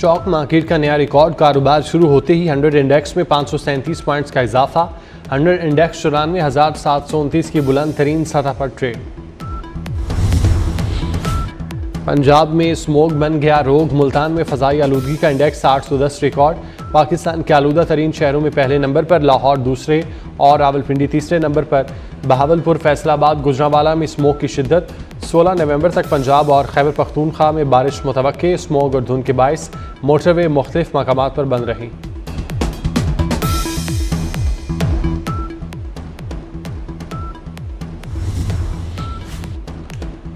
Stock market का नया record कारोबार शुरू होते ही 100 इंडेक्स में 537 पॉइंट्स का इजाफा। 100 इंडेक्स 94,729 की बुलंद तरीन सतह पर ट्रेड। पंजाब में स्मोक बन गया रोग। मुल्तान में फ़ज़ाई आलूदगी का इंडेक्स 810 रिकॉर्ड। पाकिस्तान के आलूदा तरीन शहरों में पहले नंबर पर लाहौर दूसरे और रावलपिंडी तीसरे नंबर पर। बहावलपुर, फैसलाबाद, गुजरांवाला में स्मोक की शिद्दत। 16 नवंबर तक पंजाब और खैबर पख्तूनख्वा में बारिश मुतवक्के। स्मोक और धुंध के बायस मोटरवे मुख्तलिफ मकामात पर बंद रही।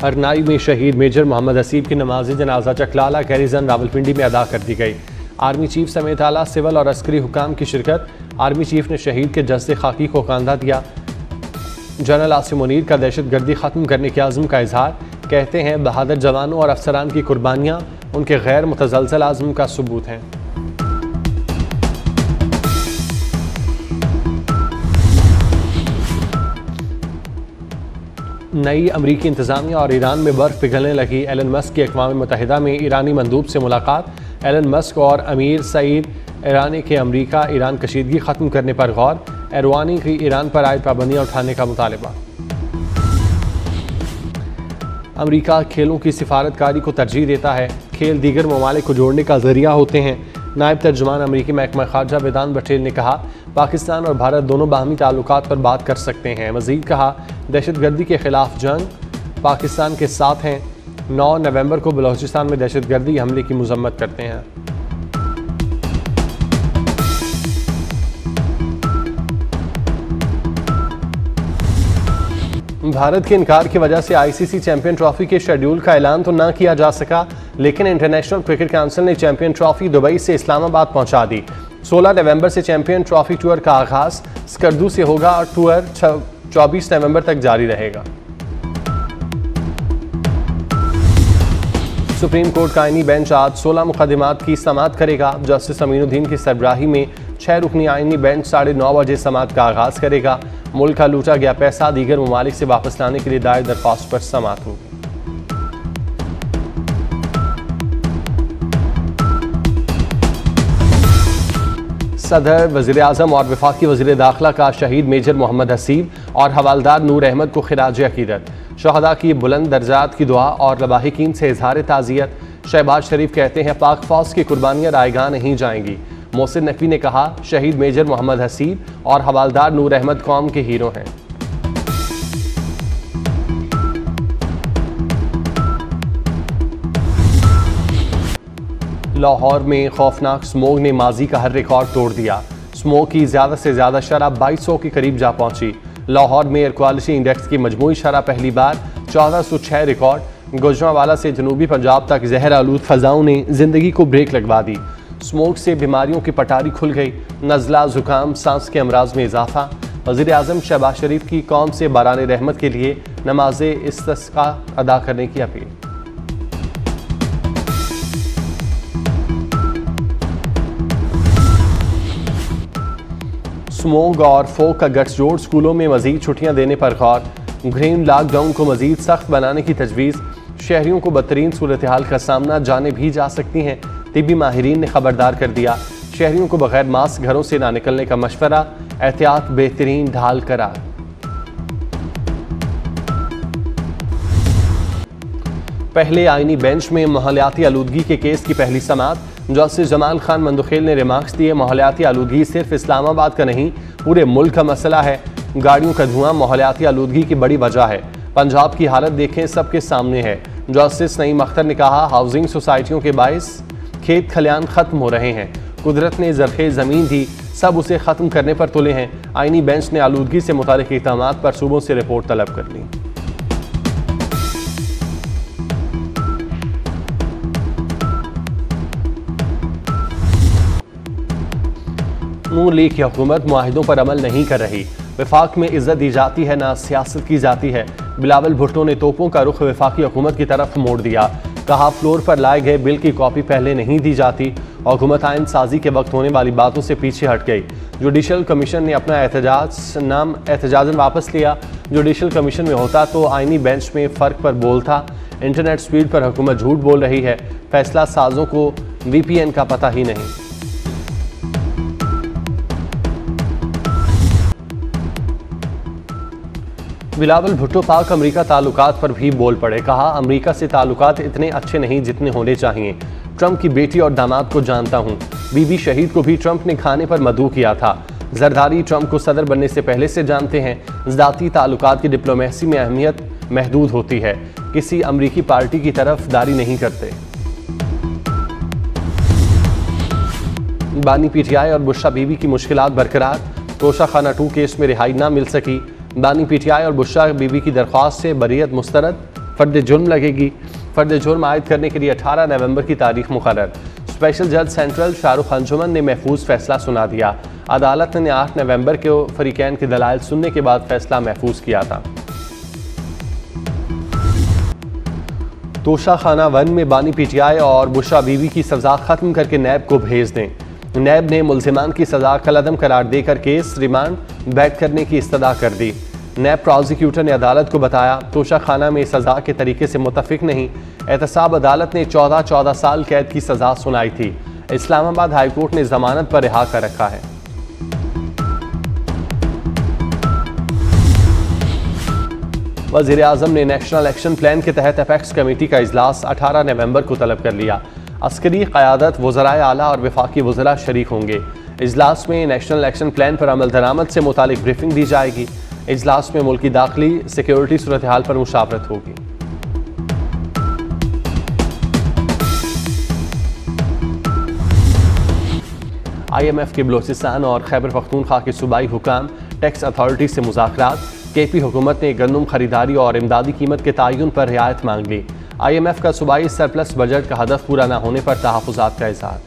अरनाई में शहीद मेजर मोहम्मद हसीब की नमाज जनाजा चकलाला गैरिजन रावलपिंडी में अदा कर दी गई। आर्मी चीफ समेत आला सिविल और अस्करी हुकाम की शिरकत। आर्मी चीफ ने शहीद के जस्द खाकी को कंधा दिया। जनरल आसिम मुनीर का दहशतगर्दी ख़त्म करने के आज़म का इजहार। कहते हैं बहादुर जवानों और अफसरान की कुर्बानियाँ उनके गैर मुतज़लज़ल आज़म का सबूत हैं। नई अमरीकी इंतज़ामिया और ईरान में बर्फ़ पिघलने लगी। एलन मस्क की अक़वाम मुत्तहिदा में ईरानी मंदूब से मुलाकात। एलन मस्क और अमीर सईद ईरानी के अमरीका ईरान कशीदगी ख़त्म करने पर गौर। एरवानी की ईरान पर आयद पाबंदियाँ उठाने का मुतालबा। अमरीका खेलों की सिफारतकारी को तरजीह देता है। खेल दीगर ममालिक को जोड़ने का ज़रिया होते हैं। नायब तर्जुमान अमरीकी महकमा ख़ारजा वेदांत पटेल ने कहा, पाकिस्तान और भारत दोनों बाहमी ताल्लुकात पर बात कर सकते हैं। मज़ीद कहा, दहशतगर्दी के ख़िलाफ़ जंग पाकिस्तान के साथ हैं। 9 नवंबर को बलोचिस्तान में दहशतगर्दी हमले की मज़म्मत करते हैं। भारत के इनकार की वजह से आईसीसी चैंपियन ट्रॉफी के शेड्यूल का ऐलान तो ना किया जा सका, लेकिन इंटरनेशनल क्रिकेट काउंसिल ने चैंपियन ट्रॉफी दुबई से इस्लामाबाद पहुंचा दी। 16 नवंबर से चैंपियन ट्रॉफी टूर का आगाज स्कर्दू से होगा और टूर 24 नवंबर तक जारी रहेगा। सुप्रीम कोर्ट का आईनी बेंच आज 16 मुकदमात की समाअत करेगा। जस्टिस अमीनुद्दीन की सरबराही में 6 रुकनी आईनी बेंच 9:30 बजे समाअत का आगाज करेगा। मुल्क का लूटा गया पैसा दीगर ममालिक से वापस लाने के लिए दायर दरख्वास्त पर समाअत होगी। सदर, वज़ीर आज़म और वफाकी वज़ीर दाखिला का शहीद मेजर मोहम्मद हसीब और हवालदार नूर अहमद को खिराज अकीदत। शहदा की बुलंद दर्जात की दुआ और लवाहिकीन से इजहार ताज़ियत। शहबाज शरीफ कहते हैं पाक फौज की कुर्बानियाँ रायगा नहीं जाएंगी। मोहसिन नकवी ने कहा, शहीद मेजर मोहम्मद हसीब और हवालदार नूर अहमद कौम के हीरो हैं। लाहौर में खौफनाक स्मोक ने माजी का हर रिकॉर्ड तोड़ दिया। स्मोक की ज़्यादा से ज़्यादा शरह 2200 के करीब जा पहुंची। लाहौर में एयर क्वालिटी इंडेक्स की मजमूई शरह पहली बार 1406 रिकॉर्ड। गुजरांवाला से जनूबी पंजाब तक जहर आलूद फ़ज़ाओं ने ज़िंदगी को ब्रेक लगवा दी। स्मोक से बीमारियों की पटारी खुल गई। नज़ला, ज़ुकाम, सांस के अमराज में इजाफा। वज़ीर आज़म शहबाज शरीफ की कौम से बारान रहमत के लिए नमाज इस्तिस्का अदा करने की अपील। स्मोक और फोक का गठजोड़, स्कूलों में मजीद छुट्टियां देने पर गौर। ग्रीन लॉकडाउन को मजीद सख्त बनाने की तजवीज़। शहरियों को बदतरीन सूरत हाल का सामना जाने भी जा सकती हैं। तिब्बी माहिरीन ने खबरदार कर दिया। शहरियों को बगैर मास्क घरों से ना निकलने का मशवरा। एहतियात बेहतरीन ढाल करार। पहले आईनी बेंच में माहौलियाती आलूदगी के केस की पहली समाअत। जस्टिस जमाल खान मंदुखेल ने रिमार्क्स दिए, माहौलियाती आलूदगी सिर्फ इस्लामाबाद का नहीं पूरे मुल्क का मसला है। गाड़ियों का धुआं माहौलियाती आलूदगी की बड़ी वजह है। पंजाब की हालत देखें, सबके सामने है। जस्टिस नईम अख्तर ने कहा, हाउसिंग सोसाइटियों के बायस खेत खलियान खत्म हो रहे हैं। कुदरत ने ज़रख़े ज़मीन दी, सब उसे ख़त्म करने पर तुले हैं। आईनी बेंच ने आलूदगी से मुताल्लिक़ इक़दामात पर सूबों से रिपोर्ट तलब कर ली। नून लीग की हुकूमत मुआहिदों पर अमल नहीं कर रही। वफाक में इज्जत दी जाती है, ना सियासत की जाती है। बिलावल भुट्टो ने तोपों का रुख वफाकी हुकूमत की तरफ मोड़ दिया। कहा, फ्लोर पर लाए गए बिल की कॉपी पहले नहीं दी जाती। हुकूमत आइन साजी के वक्त होने वाली बातों से पीछे हट गई। जुडिशल कमीशन ने अपना एहतजाजन वापस लिया। जुडिशल कमीशन में होता तो आइनी बेंच में फ़र्क पर बोल था। इंटरनेट स्पीड पर हुकूमत झूठ बोल रही है। फैसला साजों को VPN का पता ही नहीं। बिलावल भुट्टो पाक अमेरिका ताल्लुकात पर भी बोल पड़े। कहा, अमेरिका से ताल्लुकात इतने अच्छे नहीं जितने होने चाहिए। ट्रंप की बेटी और दामाद को जानता हूं। बीबी शहीद को भी ट्रंप ने खाने पर मदऊ किया था। जरदारी ट्रंप को सदर बनने से पहले से जानते हैं। ज़ाती ताल्लुकात की डिप्लोमेसी में अहमियत महदूद होती है। किसी अमरीकी पार्टी की तरफदारी नहीं करते। बानी PTI और बुशरा बीबी की मुश्किलात बरकरार। तोशाखाना 2 केस में रिहाई ना मिल सकी। बानी PTI और बुशरा बीबी की दरख्वास्त से बरीयत मुस्तरद। फर्द जुर्म लगेगी। फर्द जुर्म आयद करने के लिए 18 नवंबर की तारीख मुकर्रर। स्पेशल जज सेंट्रल शाहरुख अंजुमन ने महफूज फैसला सुना दिया। अदालत ने 8 नवंबर को फरीकैन के दलाइल सुनने के बाद फैसला महफूज किया था। तोशाखाना 1 में बानी PTI और बुशरा बीबी की सजा खत्म करके नैब को भेज दें। नैब ने मुल्जिमान की सजा कलअदम करार देकर केस रिमांड बैक करने की इस्तदा कर दी। नैब प्रोसिक्यूटर ने अदालत को बताया, तोशाखाना में सजा के तरीके से मुतफिक नहीं। एहतसाब अदालत ने 14 साल कैद की सजा सुनाई थी। इस्लामाबाद हाईकोर्ट ने जमानत पर रिहा कर रखा है। वज़ीर-ए-आज़म ने नेशनल एक्शन प्लान के तहत अपेक्स कमेटी का इजलास 18 नवंबर को तलब कर लिया। अस्करी क़यादत, वज़राए आला और वफाकी वज़रा शरीक होंगे। इजलास में नेशनल एक्शन प्लान पर अमल दरामद से मुतालिक ब्रीफिंग दी जाएगी। इजलास में मुल्की दाखिली सिक्योरिटी सूरत हाल पर मुशावरत होगी। IMF के बलोचिस्तान और खैबर पख्तूनख्वा के सूबाई हुकाम टैक्स अथॉरिटी से मुज़ाकरात। KP हुकूमत ने गंदम खरीदारी और इमदादी कीमत के तयन पर रियायत मांग ली। IMF का सूबाई सरप्लस बजट का हदफ पूरा न होने पर तहफ़्फ़ुज़ात का इज़हार।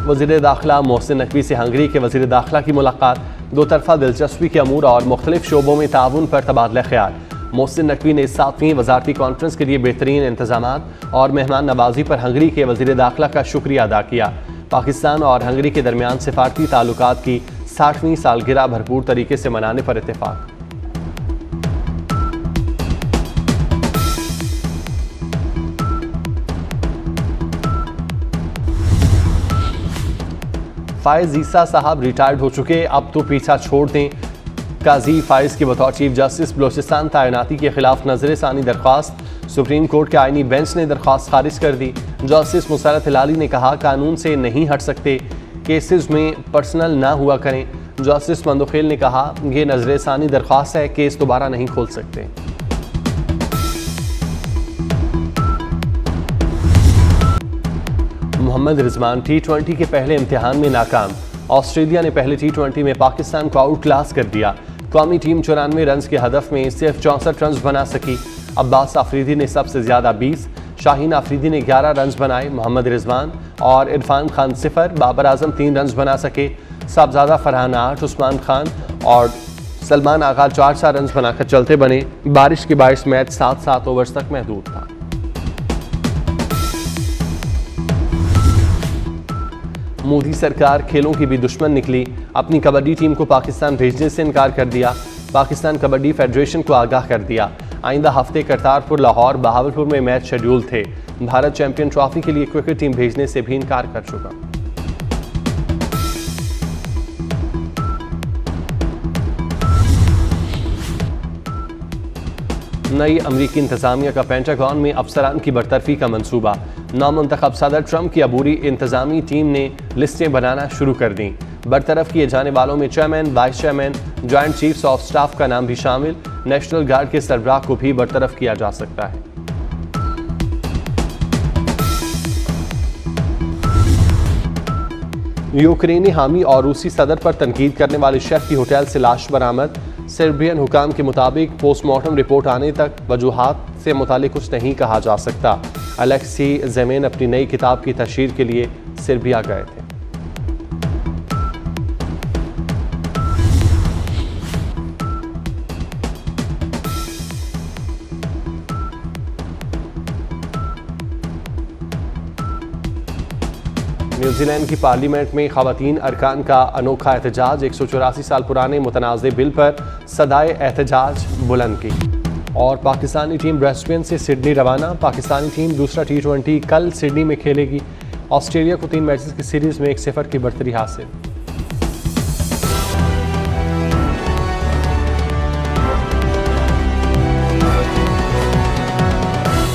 वज़ीर दाखिला मोहसिन नकवी से हंगरी के वज़ीर दाखिला की मुलाकात। दो तरफ़ा दिलचस्पी के अमूर और मुख्तलिफ शोबों में ताउन पर तबादला ख्याल। मोहसिन नकवी ने 7वीं वज़ारती कॉन्फ्रेंस के लिए बेहतरीन इंतज़ामात और मेहमान नवाजी पर हंगरी के वज़ीर दाखिला का शुक्रिया अदा किया। पाकिस्तान और हंगरी के दरमियान सिफारती ताल्लुकात की 60वीं सालगिरह भरपूर तरीके से मनाने पर इत्तेफाक। फायज़ ईसा साहब रिटायर्ड हो चुके, अब तो पीछा छोड़ दें। काजी फायज़ की बतौर चीफ जस्टिस बलोचिस्तान तैनाती के खिलाफ नजर सानी दरख्वास्त। सुप्रीम कोर्ट के आईनी बेंच ने दरख्वास्त खारिज कर दी। जस्टिस मुसरत हिलाली ने कहा, कानून से नहीं हट सकते, केसेस में पर्सनल ना हुआ करें। जस्टिस मंदोखेल ने कहा, यह नजर सानी दरख्वास्त है, केस दोबारा नहीं खोल सकते। मोहम्मद रिजवान T20 के पहले इम्तिहान में नाकाम। ऑस्ट्रेलिया ने पहले T20 में पाकिस्तान को आउट क्लास कर दिया। कौमी टीम 94 रन के हदफ में सिर्फ 64 रन बना सकी। अब्बास आफरीदी ने सबसे ज्यादा 20, शाहीन आफरीदी ने 11 रन बनाए। मोहम्मद रिजवान और इरफान खान 0, बाबर आजम 3 रन बना सके। साहबजादा फरहान 8, उस्मान खान और सलमान आगा 4 रन बनाकर चलते बने। बारिश के बायस मैच 7 ओवर्स तक महदूद था। मोदी सरकार खेलों की भी दुश्मन निकली। अपनी कबड्डी टीम को पाकिस्तान भेजने से इनकार कर दिया। पाकिस्तान कबड्डी फेडरेशन को आगाह कर दिया। आइंदा हफ्ते करतारपुर, लाहौर, बहावलपुर में मैच शेड्यूल थे। भारत चैंपियन ट्रॉफी के लिए क्रिकेट टीम भेजने से भी इनकार कर चुका। नई अमरीकी इंतजामिया का पेंटागन में अफसरान की बरतरफी का मंसूबा। नामुंतखब सदर ट्रंप की अबूरी इंतजामी टीम ने लिस्टें बनाना शुरू कर दी। बरतरफ किए जाने वालों में chairman, vice chairman, joint chiefs of staff का नाम भी शामिल। नेशनल गार्ड के सरबराह को भी बरतरफ किया जा सकता है। यूक्रेनी हामी और रूसी सदर पर तनकीद करने वाले शेफ की होटल से लाश बरामद। सर्बियन हुकाम के मुताबिक पोस्टमार्टम रिपोर्ट आने तक वजूहात से मुतालिक कुछ नहीं कहा जा सकता। अलेक्सी ज़ेमेन अपनी नई किताब की तशहीर के लिए सर्बिया गए थे। न्यूजीलैंड की पार्लियामेंट में ख़वातीन अरकान का अनोखा एहतजाज। 184 साल पुराने मुतनाज़ बिल पर सदाए एहतजाज बुलंद की। और पाकिस्तानी टीम ब्रिस्बेन से सिडनी रवाना। पाकिस्तानी टीम दूसरा T20 कल सिडनी में खेलेगी। ऑस्ट्रेलिया को 3 मैचेस की सीरीज़ में 1-0 की बढ़तरी हासिल।